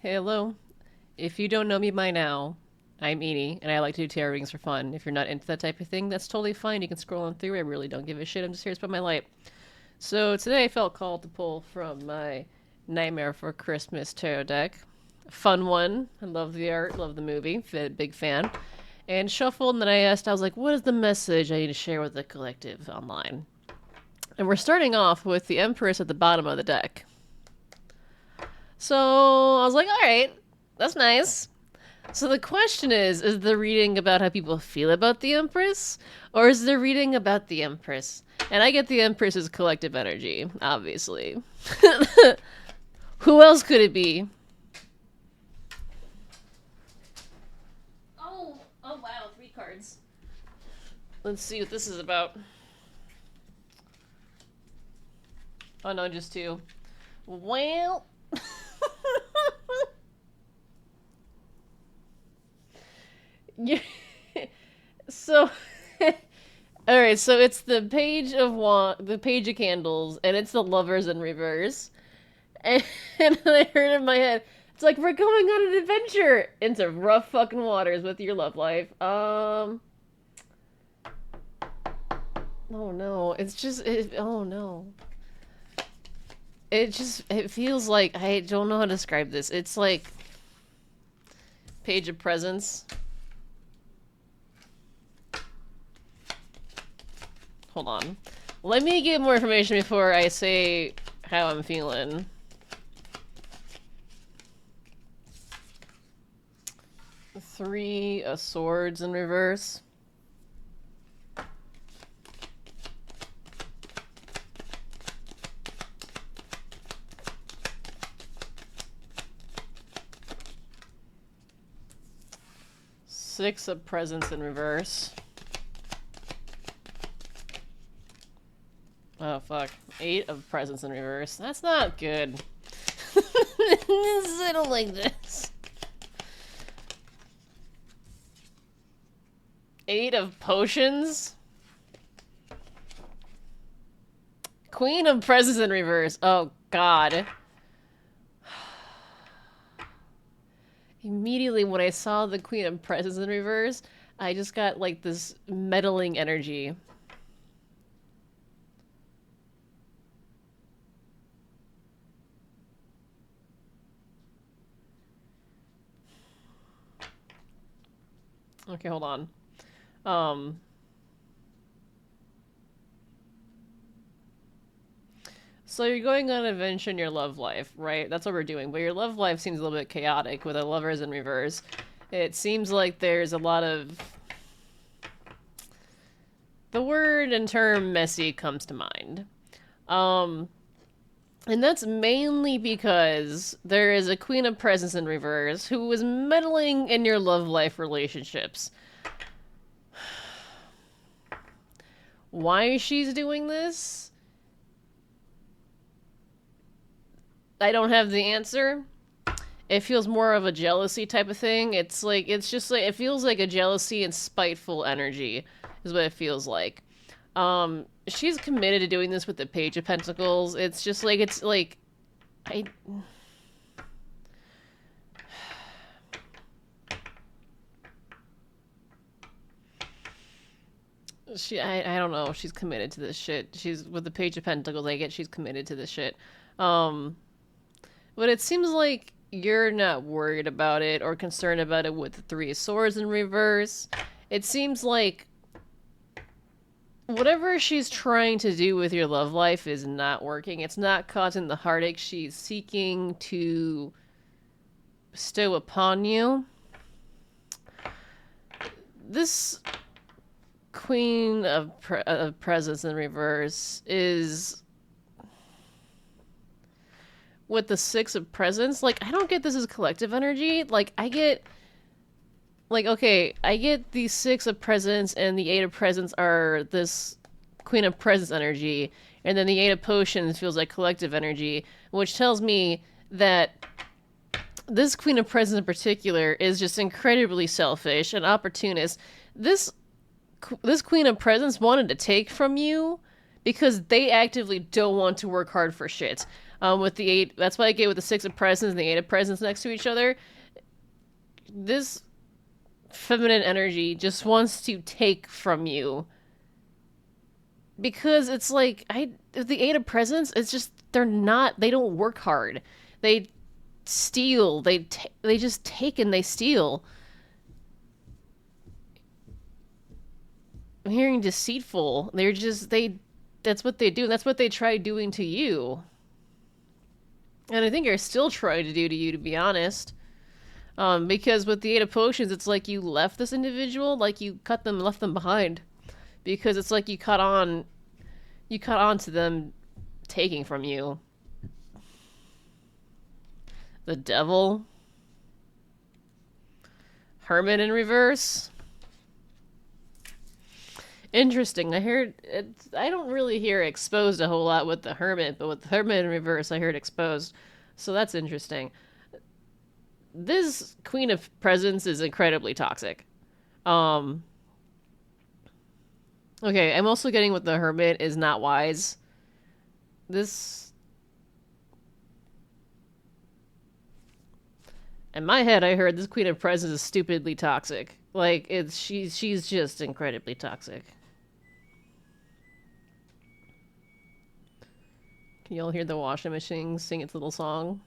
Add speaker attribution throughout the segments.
Speaker 1: Hello. If you don't know me by now, I'm Edie, and I like to do tarot readings for fun. If you're not into that type of thing, that's totally fine. You can scroll on through. I really don't give a shit. I'm just here to spread my light. So today I felt called to pull from my Nightmare for Christmas tarot deck. Fun one. I love the art, love the movie. Big fan. And shuffled, and then I was like, what is the message I need to share with the collective online? And we're starting off with the Empress at the bottom of the deck. So I was like, all right, that's nice. So the question is the reading about how people feel about the Empress, or is the reading about the Empress? And I get the Empress's collective energy, obviously. Who else could it be? Oh wow, 3 cards. Let's see what this is about. Oh no, just 2. Well. Yeah. So, all right. So it's the the page of candles, and it's the lovers in reverse. And, and I heard in my head, it's like we're going on an adventure into rough fucking waters with your love life. Oh no, oh no. It feels like I don't know how to describe this. It's like page of presents. Hold on. Let me get more information before I say how I'm feeling. Three of Swords in reverse. Six of Presents in reverse. Oh, fuck. 8 of Presents in reverse. That's not good. I don't like this. 8 of Potions. Queen of Presents in reverse. Oh, God. Immediately when I saw the Queen of Presents in reverse, I just got, like, this meddling energy. Okay, hold on. So you're going on an adventure in your love life, right? That's what we're doing. But your love life seems a little bit chaotic with the lovers in reverse. It seems like there's a lot of... The word and term messy comes to mind. And that's mainly because there is a Queen of Presents in reverse who is meddling in your love life relationships. Why she's doing this? I don't have the answer. It feels more of a jealousy type of thing. It feels like a jealousy and spiteful energy is what it feels like. She's committed to doing this with the Page of Pentacles. I I don't know. She's committed to this shit. She's with the Page of Pentacles. I get she's committed to this shit. But it seems like you're not worried about it or concerned about it with the Three of Swords in reverse. It seems like whatever she's trying to do with your love life is not working. It's not causing the heartache she's seeking to bestow upon you. This Queen of Presents in reverse is with the Six of Presents. Like, I don't get this as collective energy. I get the Six of Presents and the Eight of Presents are this Queen of Presents energy, and then the Eight of Potions feels like collective energy, which tells me that this Queen of Presents in particular is just incredibly selfish and opportunist. This Queen of Presents wanted to take from you because they actively don't want to work hard for shit. With the 8, that's why I get with the 6 of presents and the 8 of presents next to each other. This feminine energy just wants to take from you. Because it's like, the 8 of presents, it's just, they don't work hard. They steal. They just take and they steal. I'm hearing deceitful. That's what they do. And that's what they try doing to you. And I think are still trying to do to you, to be honest. Because with the 8 of potions, it's like you left this individual, like you left them behind. Because it's like you caught on to them taking from you. The devil. Hermit in reverse. Interesting. I don't really hear exposed a whole lot with the hermit, but with the hermit in reverse, I heard exposed. So that's interesting. This Queen of Presents is incredibly toxic. Okay, I'm also getting with the hermit is not wise. This... In my head, I heard this Queen of Presents is stupidly toxic. Like, she's just incredibly toxic. Can y'all hear the washing machine sing its little song?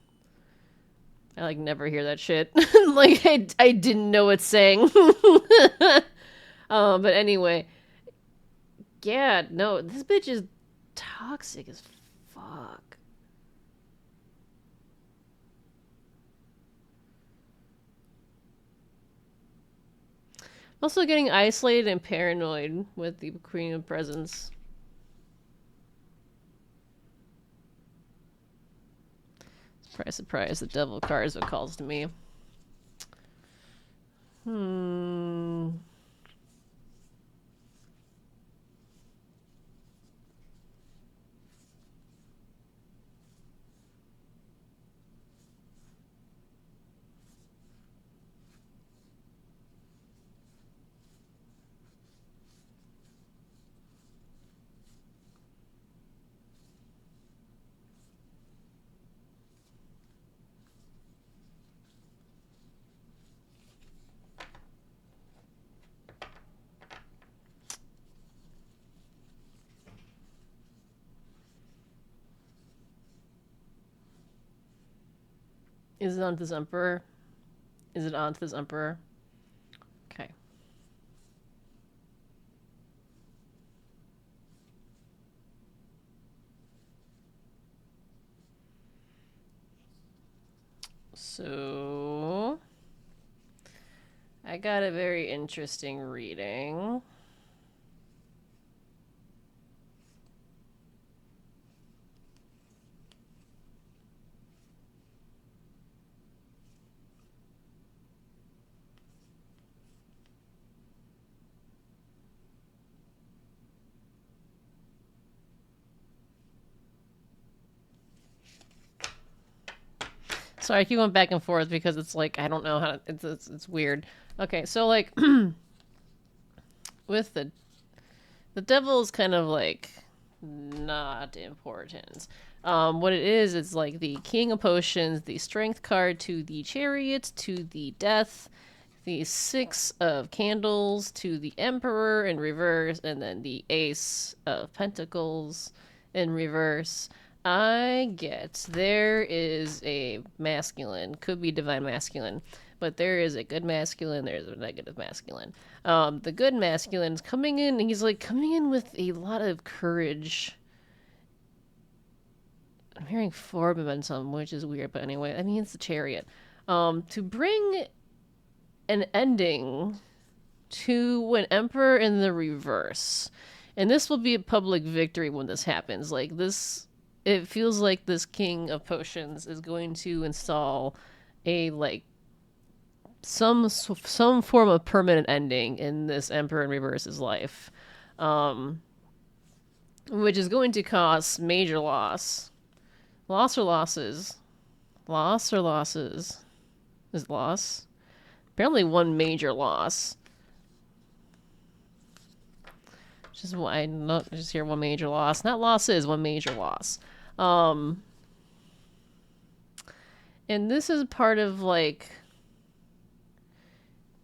Speaker 1: I, like, never hear that shit. Like, I didn't know it sang. But anyway. Yeah, no, this bitch is toxic as fuck. I'm also getting isolated and paranoid with the Queen of Presents. Surprise, surprise, the devil card is what calls to me. Is it on this Emperor? Is it on this Emperor? Okay. So... I got a very interesting reading. Sorry, I keep going back and forth because it's like, I don't know how to, it's weird. Okay, so like, with the devil is kind of like, not important. What it is, it's like the King of Potions, the Strength card to the Chariot, to the Death, the 6 of Candles, to the Emperor in reverse, and then the Ace of Pentacles in reverse. There is a masculine, could be divine masculine, but there is a good masculine, there's a negative masculine. The good masculine's coming in, he's like coming in with a lot of courage. I'm hearing 4 momentum, which is weird, but anyway, I mean, it's the Chariot. To bring an ending to an Emperor in the reverse. And this will be a public victory when this happens. Like, this... It feels like this King of Potions is going to install a, like, some form of permanent ending in this Emperor in Reverse's life. Which is going to cause major loss. Loss or losses? Loss or losses? Is loss? Apparently one major loss. Just hear one major loss. Not losses, one major loss. And this is part of like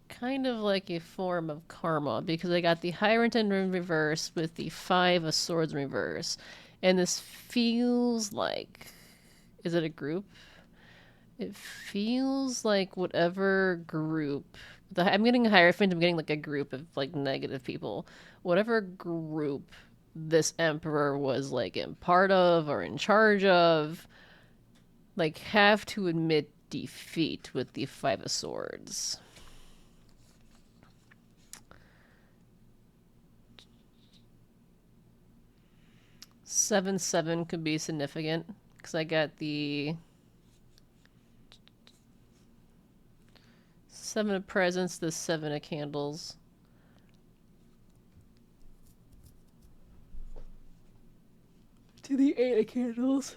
Speaker 1: kind of like a form of karma because I got the Hierophant in reverse with the Five of Swords in reverse. And this feels like, is it a group? It feels like whatever group. I'm getting a Hierophant, I'm getting like a group of like negative people. Whatever group this emperor was like in part of or in charge of, like have to admit defeat with the Five of Swords. 7-7 could be significant because I got the Seven of Presents, the Seven of Candles. To the Eight of Candles.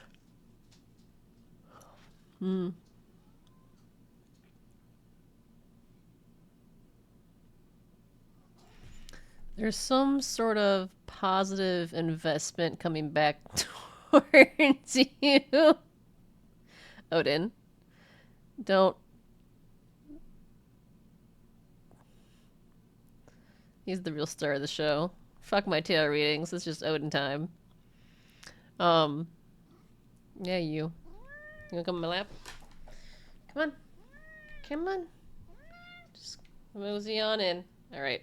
Speaker 1: There's some sort of positive investment coming back towards you. Odin. Don't. He's the real star of the show. Fuck my tarot readings. It's just Odin time. Yeah, you. You wanna come on my lap? Come on. Come on. Just mosey on in. Alright.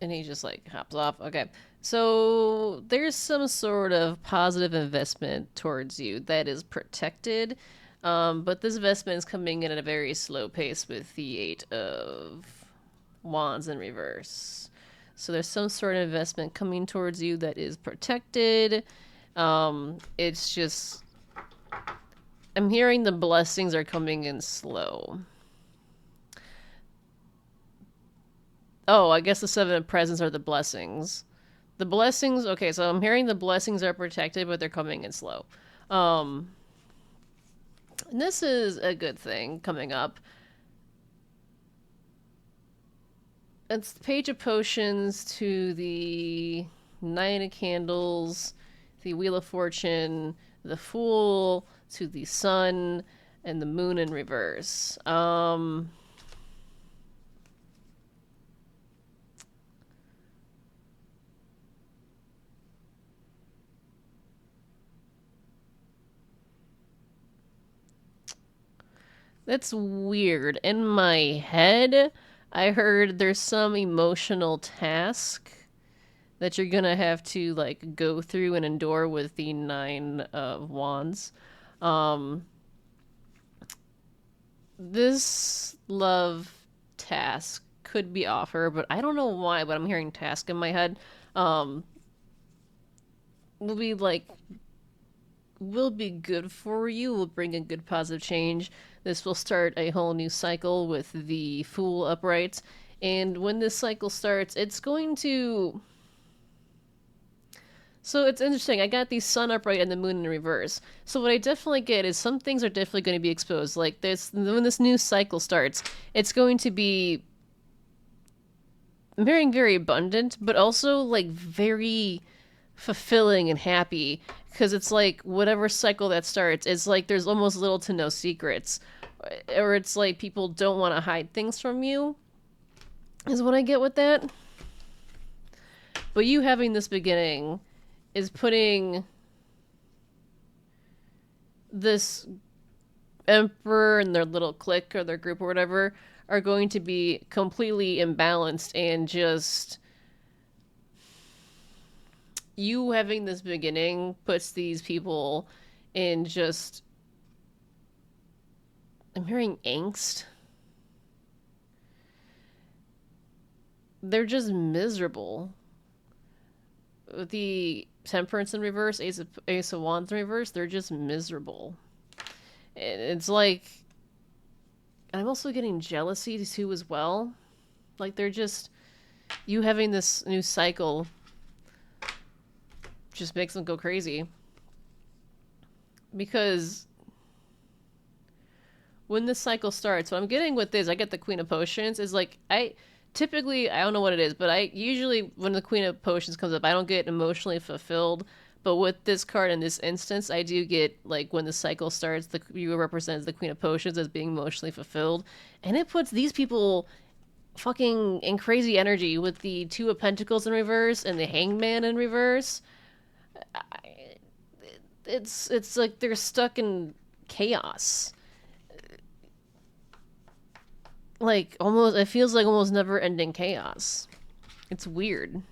Speaker 1: And he just like hops off. Okay. So there's some sort of positive investment towards you that is protected. But this investment is coming in at a very slow pace with the Eight of Wands in reverse. So there's some sort of investment coming towards you that is protected. It's just, I'm hearing the blessings are coming in slow. Oh, I guess the Seven of Presents are the blessings. The blessings, okay, so I'm hearing the blessings are protected, but they're coming in slow. And this is a good thing coming up. It's the Page of Potions to the Nine of Candles, the Wheel of Fortune, the Fool, to the Sun, and the Moon in reverse. That's weird. In my head, I heard there's some emotional task that you're gonna have to like go through and endure with the Nine of Wands. This love task could be offered, but I don't know why, but I'm hearing task in my head. Will be like will be good for you, will bring a good positive change. This will start a whole new cycle with the Fool upright. And when this cycle starts, it's going to. So it's interesting. I got the Sun upright and the Moon in reverse. So what I definitely get is some things are definitely going to be exposed. Like this, when this new cycle starts, it's going to be very, very abundant, but also like very fulfilling and happy because it's like whatever cycle that starts, it's like there's almost little to no secrets, or it's like people don't want to hide things from you. Is what I get with that. But you having this beginning is putting this emperor and their little clique or their group or whatever are going to be completely imbalanced, and just you having this beginning puts these people in just, I'm hearing angst. They're just miserable. The Temperance in reverse, Ace of Wands in reverse, they're just miserable. And it's like, I'm also getting jealousy too as well. Like they're just, you having this new cycle just makes them go crazy. Because when this cycle starts, what I'm getting with this, I get the Queen of Potions, is like, typically, I don't know what it is, but I usually, when the Queen of Potions comes up, I don't get emotionally fulfilled, But with this card in this instance, I do get, like, when the cycle starts, the viewer represents the Queen of Potions as being emotionally fulfilled. And it puts these people fucking in crazy energy with the Two of Pentacles in reverse and the Hangman in reverse. It's like they're stuck in chaos. Like, almost, it feels like almost never ending chaos. It's weird.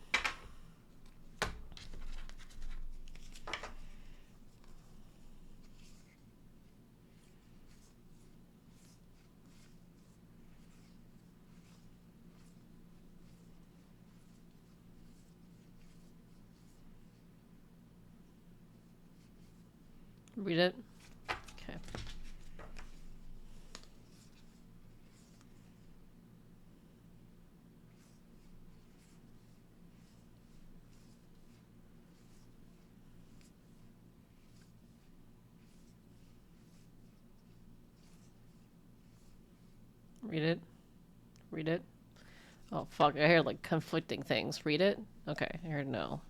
Speaker 1: Read it. Okay. Read it. Read it. Oh, fuck. I heard, like, conflicting things. Read it? Okay. I heard no.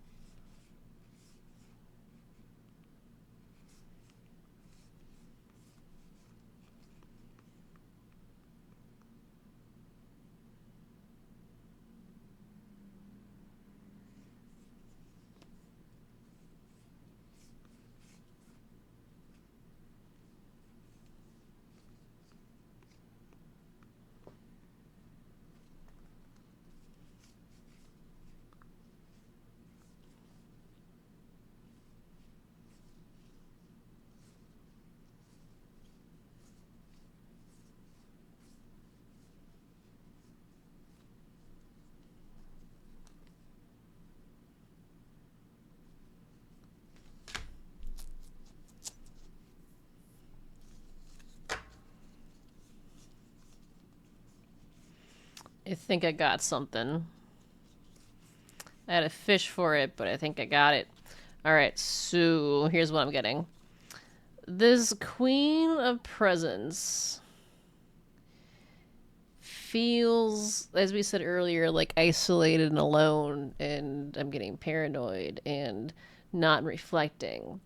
Speaker 1: I think I got something. I had to fish for it, but I think I got it. Alright, so here's what I'm getting. This Queen of Presents feels, as we said earlier, like isolated and alone, and I'm getting paranoid and not reflecting.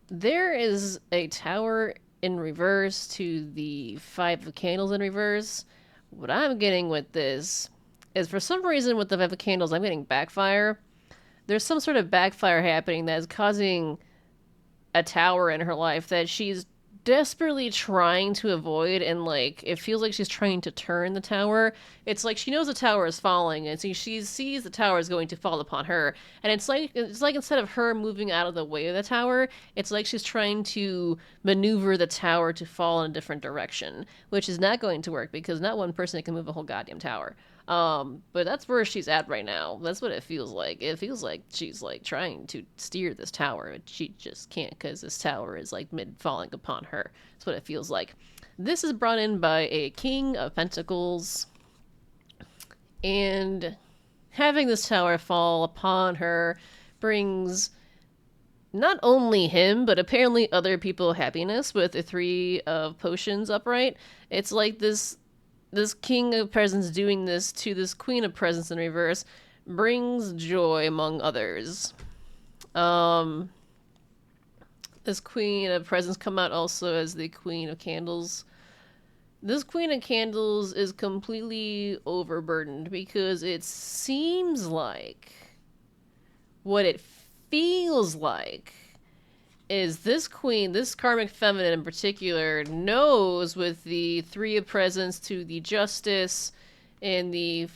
Speaker 1: There is a tower in reverse to the Five of Candles in reverse. What I'm getting with this is, for some reason, with the Five of Candles, I'm getting backfire. There's some sort of backfire happening that is causing a tower in her life that she's desperately trying to avoid, and like it feels like she's trying to turn the tower. It's like she knows the tower is falling, and so she sees the tower is going to fall upon her, and it's like instead of her moving out of the way of the tower, it's like she's trying to maneuver the tower to fall in a different direction, which is not going to work because not one person can move a whole goddamn tower. But that's where she's at right now. That's what it feels like. It feels like she's like trying to steer this tower, but she just can't because this tower is like mid falling upon her. That's what it feels like. This is brought in by a King of Pentacles, and having this tower fall upon her brings not only him, but apparently other people happiness with the Three of Potions upright. It's like this King of Presents doing this to this Queen of Presents in reverse brings joy among others. This Queen of Presents come out also as the Queen of Candles. This Queen of Candles is completely overburdened because it seems like what it feels like is this queen, this karmic feminine in particular, knows with the Three of Presents to the Justice and the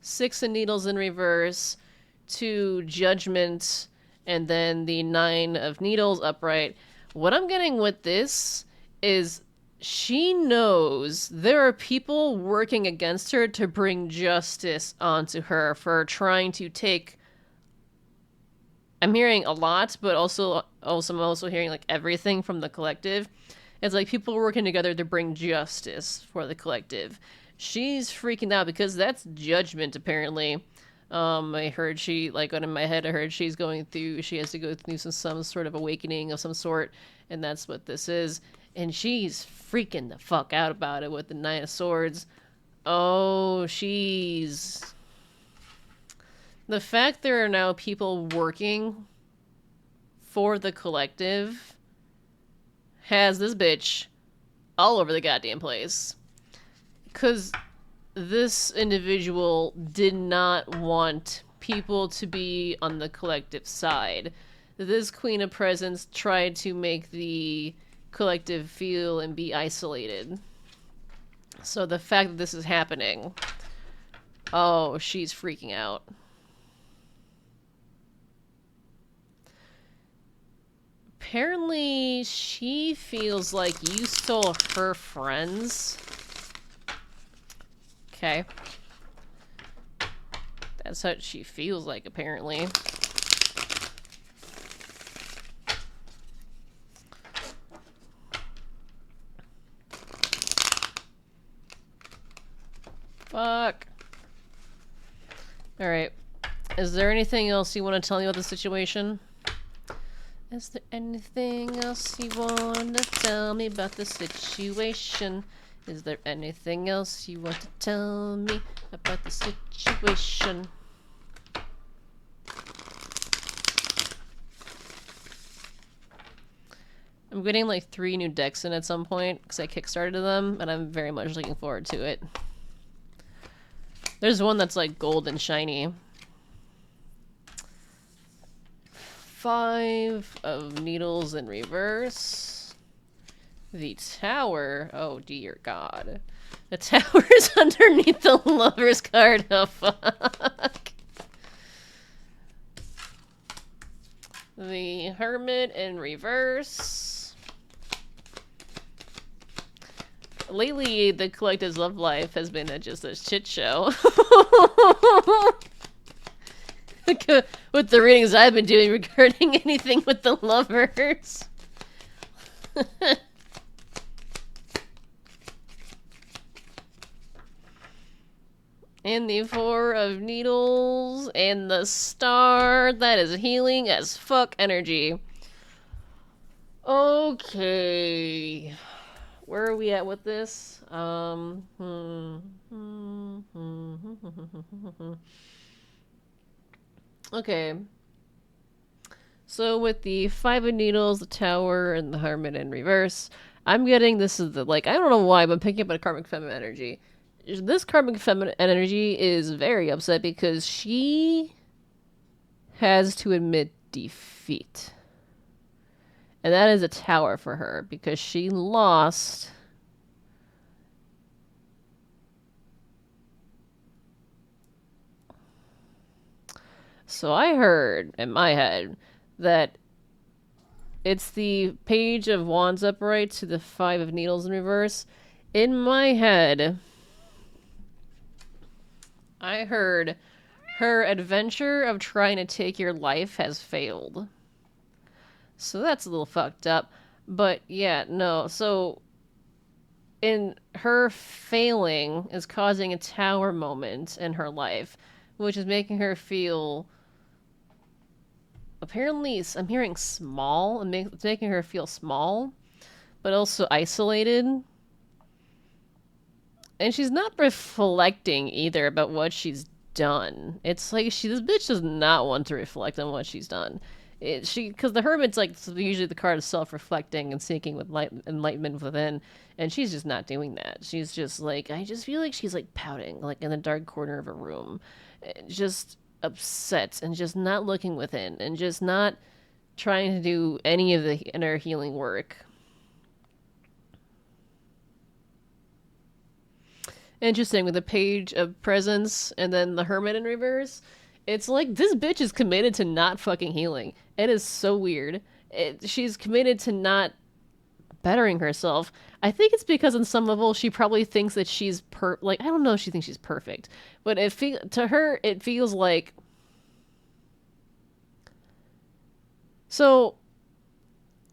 Speaker 1: Six of Needles in reverse to Judgment and then the Nine of Needles upright. What I'm getting with this is she knows there are people working against her to bring justice onto her for trying to take. I'm hearing a lot, but I'm also hearing like everything from the collective. It's like people working together to bring justice for the collective. She's freaking out because that's judgment apparently. I heard she, like, in my head I heard she has to go through some sort of awakening of some sort, and that's what this is. And she's freaking the fuck out about it with the Nine of Swords. Oh, she's The fact there are now people working for the collective has this bitch all over the goddamn place. Because this individual did not want people to be on the collective side. This Queen of Presence tried to make the collective feel and be isolated. So the fact that this is happening, oh, she's freaking out. Apparently, she feels like you stole her friends. Okay. That's what she feels like, apparently. Fuck. Alright. Is there anything else you want to tell me about the situation? Is there anything else you want to tell me about the situation? Is there anything else you want to tell me about the situation? I'm getting like 3 new decks in at some point because I kickstarted them, and I'm very much looking forward to it. There's one that's like gold and shiny. 5 of needles in reverse. The tower. Oh dear God. The tower's underneath the lover's card. Oh fuck. The hermit in reverse. Lately, the collective's love life has been just a shit show. With the readings I've been doing regarding anything with the lovers. And the 4 of needles and the star. That is healing as fuck energy. Okay. Where are we at with this? Okay. So with the 5 of needles, the tower, and the hermit in reverse, I'm getting this is the, like, I don't know why, but I'm picking up a Karmic Feminine energy. This Karmic Feminine energy is very upset because she has to admit defeat. And that is a tower for her because she lost. So I heard in my head that it's the page of wands upright to the 5 of needles in reverse. In my head, I heard her adventure of trying to take your life has failed. So that's a little fucked up. But yeah, no. So in her failing is causing a tower moment in her life, which is making her feel, apparently, I'm hearing small, and it's making her feel small, but also isolated. And she's not reflecting either about what she's done. It's like this bitch does not want to reflect on what she's done. Because the hermit's like usually the card of self-reflecting and seeking with enlightenment within, and she's just not doing that. She's just like, I just feel like she's like pouting, like in the dark corner of a room, just upset and just not looking within and just not trying to do any of the inner healing work. Interesting, with the page of presence and then the hermit in reverse. It's like this bitch is committed to not fucking healing. It is so weird. She's committed to not bettering herself. I think it's because on some level she probably thinks that she's like, I don't know if she thinks she's perfect, but to her it feels like, so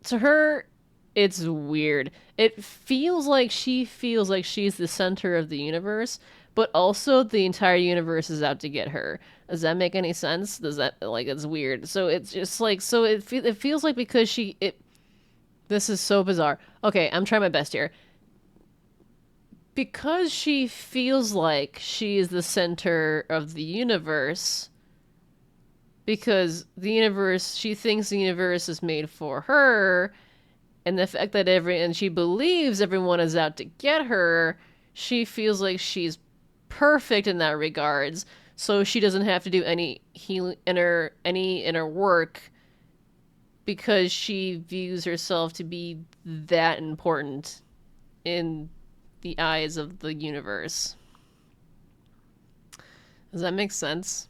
Speaker 1: to her it's weird. It feels like she feels like she's the center of the universe, but also the entire universe is out to get her. Does that make any sense? Does that, like, it's weird. So it's just like, so it feels like because this is so bizarre. Okay, I'm trying my best here. Because she feels like she is the center of the universe, because the universe, she thinks the universe is made for her, and the fact that and she believes everyone is out to get her, she feels like she's perfect in that regards. So she doesn't have to do any any inner work because she views herself to be that important in the eyes of the universe. Does that make sense?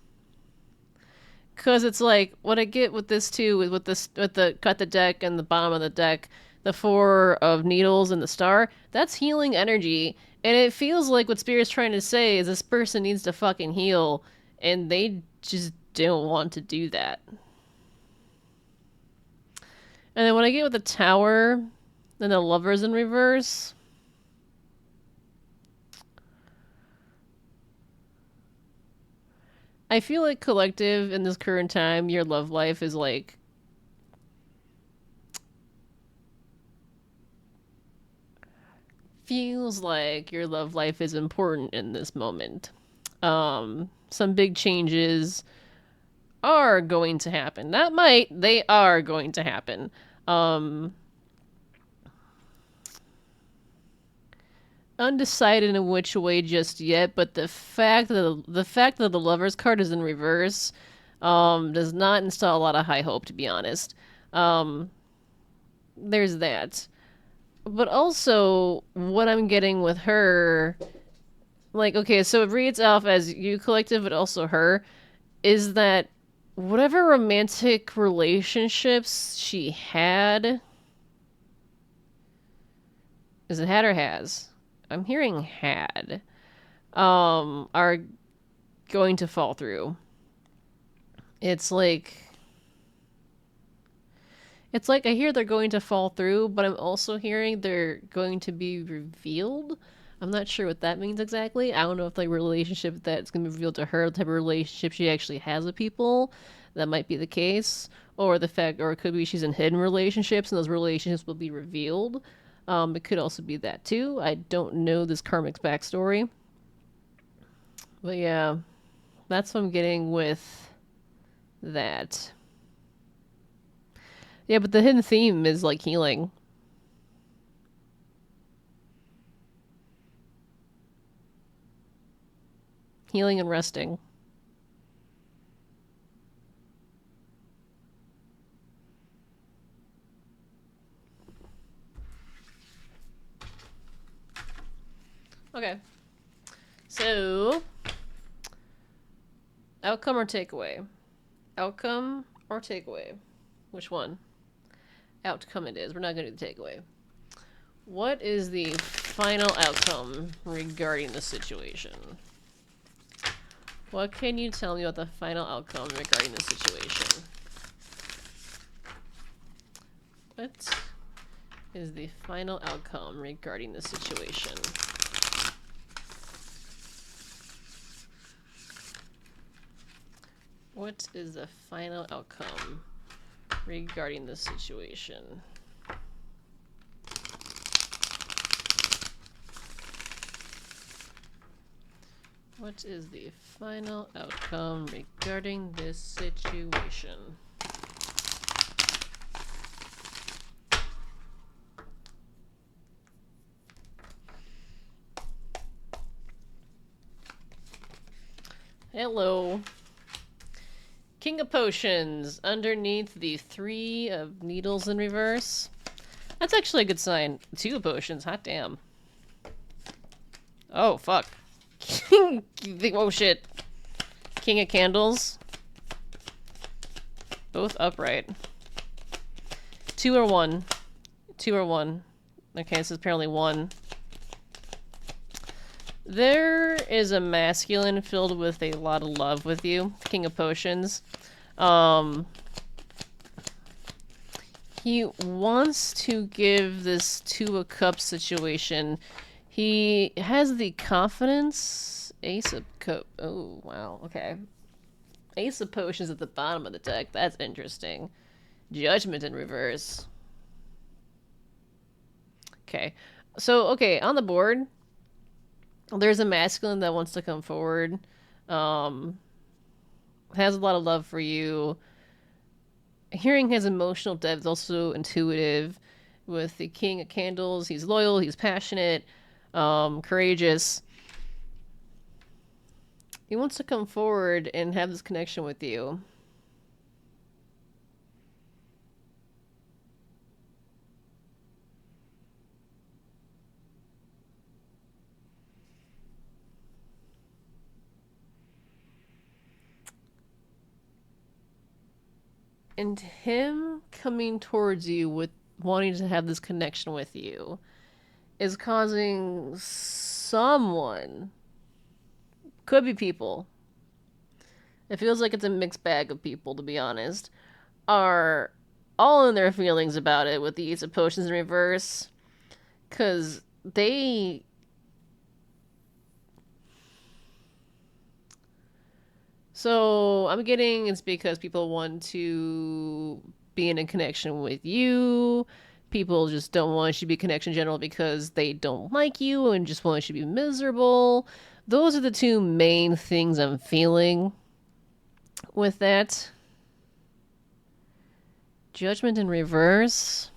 Speaker 1: Because it's like what I get with this too is with the cut the deck and the bottom of the deck, the four of needles and the star. That's healing energy, and it feels like what Spirit's trying to say is this person needs to fucking heal, and they just don't want to do that. And then when I get with the tower, then the lovers in reverse. I feel like collective in this current time, your love life is like feels like your love life is important in this moment. Some big changes are going to happen. Not might, they are going to happen. Undecided in which way just yet, but the fact that the lovers card is in reverse does not install a lot of high hope, to be honest. There's that. But also, what I'm getting with her, like, okay, so it reads off as you collective, but also her, is that whatever romantic relationships she had, is it had or has? I'm hearing had, are going to fall through. It's like It's like I hear they're going to fall through, but I'm also hearing they're going to be revealed. I'm not sure what that means exactly. I don't know if like relationship that's going to be revealed to her, the type of relationship she actually has with people. That might be the case, or the fact, or it could be she's in hidden relationships and those relationships will be revealed. It could also be that too. I don't know this karmic's backstory, but yeah, that's what I'm getting with that. Yeah, but the hidden theme is like healing. Healing and resting. Okay. So, outcome or takeaway? Outcome or takeaway? Which one? Outcome it is. We're not going to do the takeaway. What is the final outcome regarding the situation? What can you tell me about the final outcome regarding the situation? What is the final outcome regarding the situation? What is the final outcome regarding the situation? What is the final outcome regarding this situation? Hello. King of Potions underneath the 3 of Needles in reverse. That's actually a good sign. 2 of Potions, hot damn. Oh, fuck. Oh, shit. King of Candles. Both upright. 2 or 1. 2 or 1. Okay, this is apparently 1. There is a masculine filled with a lot of love with you. King of Potions. He wants to give this 2 of Cups situation. He has the confidence. Ace of Cups. Oh, wow. Okay. Ace of Potions at the bottom of the deck. That's interesting. Judgment in reverse. Okay. So, okay, on the board, there's a masculine that wants to come forward. has a lot of love for you. Hearing his emotional depth is also intuitive. With the King of Candles, he's loyal, he's passionate, courageous. He wants to come forward and have this connection with you. And him coming towards you with wanting to have this connection with you is causing someone, could be people, it feels like it's a mixed bag of people, to be honest, are all in their feelings about it with the Ace of Potions in reverse. Because they. So I'm getting it's because people want to be in a connection with you. People just don't want you to be connection general because they don't like you and just want you to be miserable. Those are the two main things I'm feeling with that. Judgment in reverse.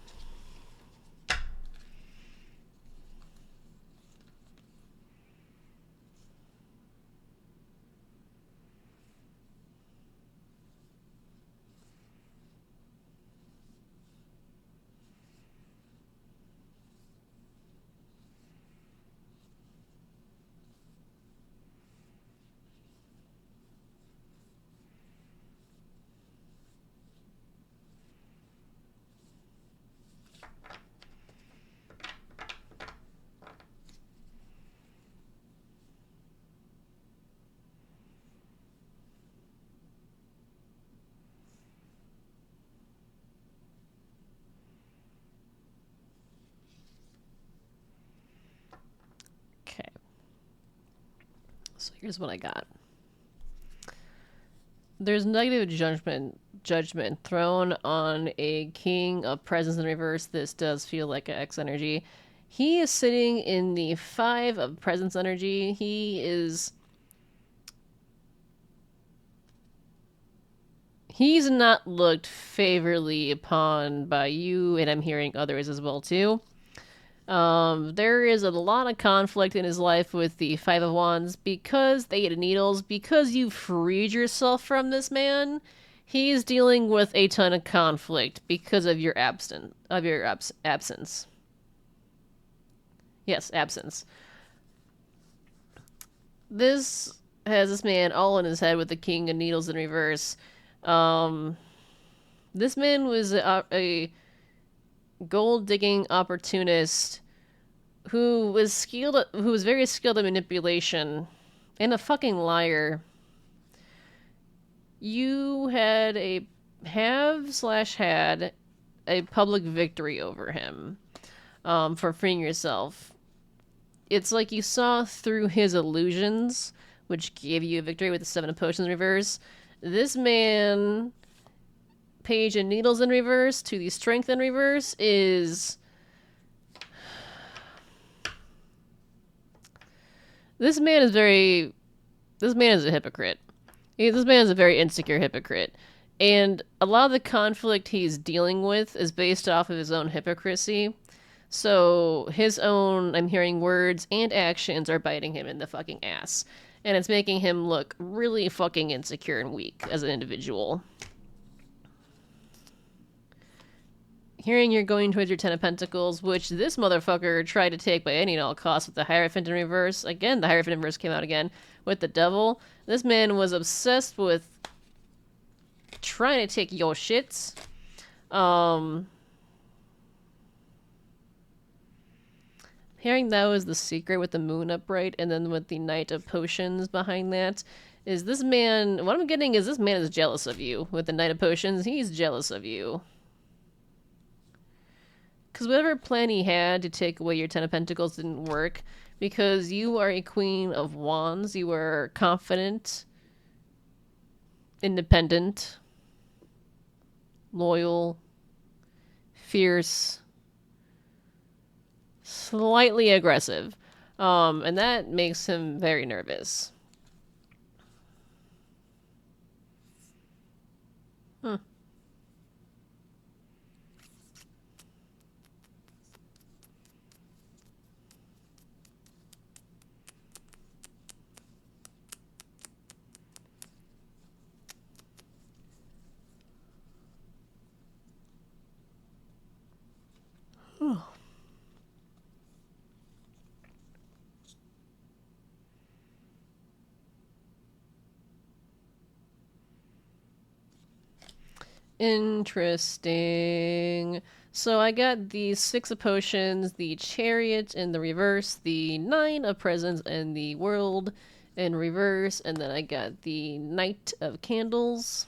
Speaker 1: Okay. So here's what I got. There's negative judgment thrown on a king of presence in reverse. This does feel like an X energy. He is sitting in the 5 of presence energy. He's not looked favorably upon by you, and I'm hearing others as well too. There is a lot of conflict in his life with the Five of Wands because they Eight of Needles, because you freed yourself from this man. He's dealing with a ton of conflict because of your absence. Yes, absence. This has this man all in his head with the King of Needles in reverse. Um, this man was a gold digging opportunist who was very skilled at manipulation and a fucking liar. You had a have slash had a public victory over him for freeing yourself. It's like you saw through his illusions, which gave you a victory with the Seven of Potions in reverse. This man, Page and Needles in reverse to the Strength in reverse, is. This man is very. This man is a hypocrite. This man is a very insecure hypocrite. And a lot of the conflict he's dealing with is based off of his own hypocrisy. So his own, I'm hearing words and actions are biting him in the fucking ass. And it's making him look really fucking insecure and weak as an individual. Hearing you're going towards your Ten of Pentacles, which this motherfucker tried to take by any and all costs with the Hierophant in reverse. Again, the Hierophant in reverse came out again with the Devil. This man was obsessed with trying to take your shits. Hearing that was the secret with the Moon upright, and then with the Knight of Potions behind that, is this man. What I'm getting is this man is jealous of you. With the Knight of Potions, he's jealous of you. Because whatever plan he had to take away your Ten of Pentacles didn't work. Because you are a Queen of Wands. You are confident, independent, loyal, fierce, slightly aggressive. And that makes him very nervous. Interesting. So I got the Six of Potions, the Chariot in the reverse, the Nine of Presents, and the World in reverse, and then I got the Knight of Candles.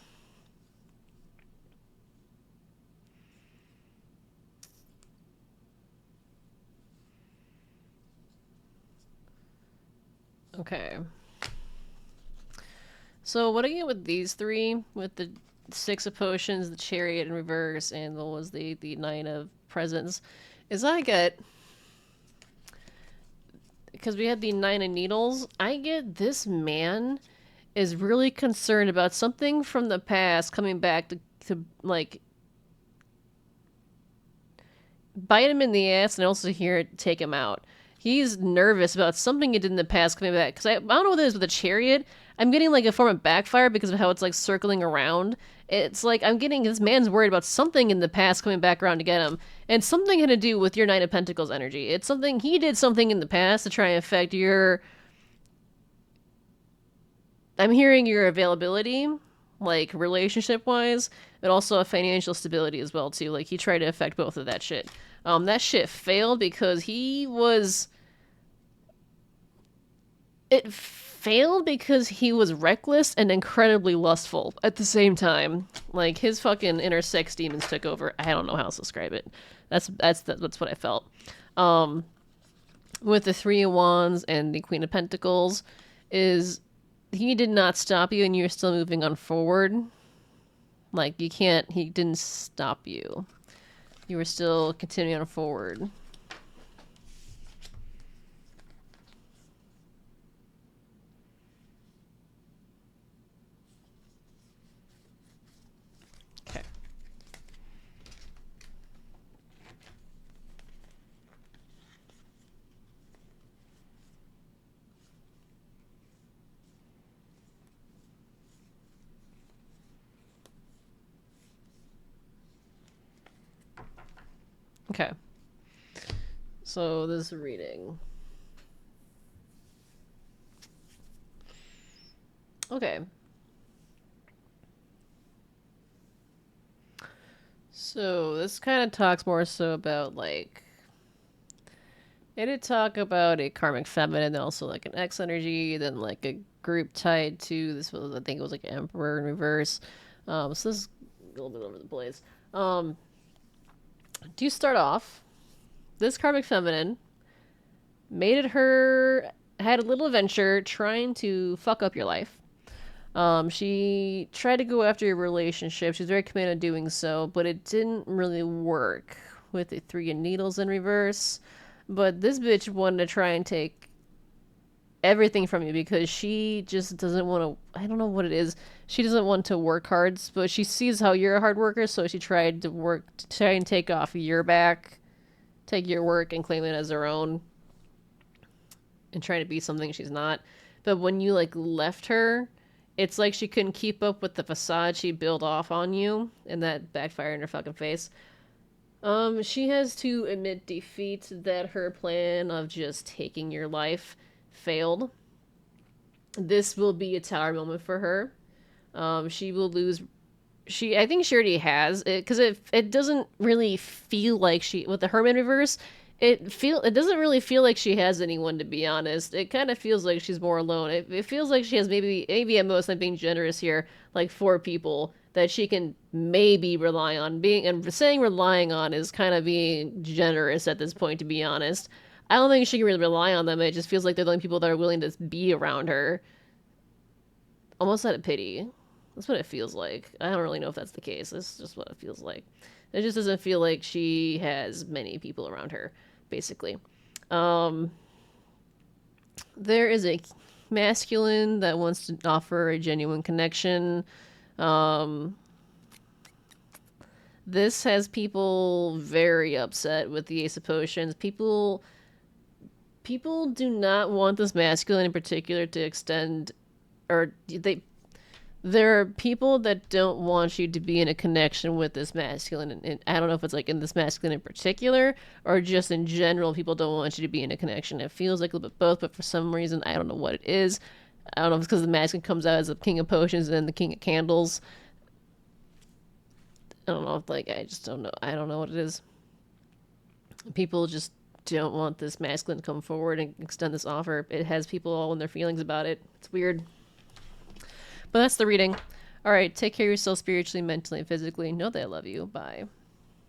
Speaker 1: Okay. So what I get with these three, with the Six of Potions, the Chariot in reverse, and what was the Nine of Presents, is I get, because we had the Nine of Needles, I get this man is really concerned about something from the past coming back to like bite him in the ass and also hear it take him out. He's nervous about something he did in the past coming back. Because I don't know what it is with the chariot. I'm getting like a form of backfire because of how it's like circling around. It's like I'm getting this man's worried about something in the past coming back around to get him. And something had to do with your Knight of Pentacles energy. It's something he did something in the past to try and affect your. I'm hearing your availability, like relationship wise, but also a financial stability as well too. Like he tried to affect both of that shit. That shit failed because he was. It failed because he was reckless and incredibly lustful at the same time. Like his fucking inner sex demons took over. I don't know how else to describe it. That's what I felt. Um, with the Three of Wands and the Queen of Pentacles, is he did not stop you and you're still moving on forward. Like you can't. He didn't stop you. You were still continuing on forward. Okay. Okay. So this reading. Okay. So this kind of talks more so about like it did talk about a karmic feminine, and also like an X energy, then like a group tied to this was I think it was like Emperor in reverse. So this is a little bit over the place. Um, do you start off this karmic feminine made it her had a little adventure trying to fuck up your life. She tried to go after your relationship. She was very committed to doing so, but it didn't really work with the Three of Needles in reverse. But this bitch wanted to try and take everything from you because she just doesn't want to. I don't know what it is. She doesn't want to work hard, but she sees how you're a hard worker, so she tried to work to try and take off your back, take your work and claim it as her own, and try to be something she's not. But when you like left her, it's like she couldn't keep up with the facade she built off on you, and that backfired in her fucking face. She has to admit defeat that her plan of just taking your life failed. This will be a tower moment for her. She will lose. I think she already has it because it doesn't really feel like she with the Herman reverse. It doesn't really feel like she has anyone, to be honest. It kind of feels like she's more alone. It feels like she has maybe at most, I'm being generous here, like four people that she can maybe rely on. Being and saying relying on is kind of being generous at this point, to be honest. I don't think she can really rely on them. It just feels like they're the only people that are willing to be around her. Almost out of pity. That's what it feels like. I don't really know if that's the case. That's just what it feels like. It just doesn't feel like she has many people around her, basically. Um, there is a masculine that wants to offer a genuine connection. Um, this has people very upset with the Ace of Potions. People do not want this masculine in particular to extend, or there are people that don't want you to be in a connection with this masculine, and I don't know if it's like in this masculine in particular or just in general. People don't want you to be in a connection. It feels like a little bit both, but for some reason I don't know what it is. I don't know if it's because the masculine comes out as the King of Potions and then the King of Candles. don't know. Like, I just don't know. I don't know what it is. People just don't want this masculine to come forward and extend this offer. It has people all in their feelings about it. It's weird. But that's the reading. All right, take care of yourself spiritually, mentally, and physically. Know that I love you. Bye.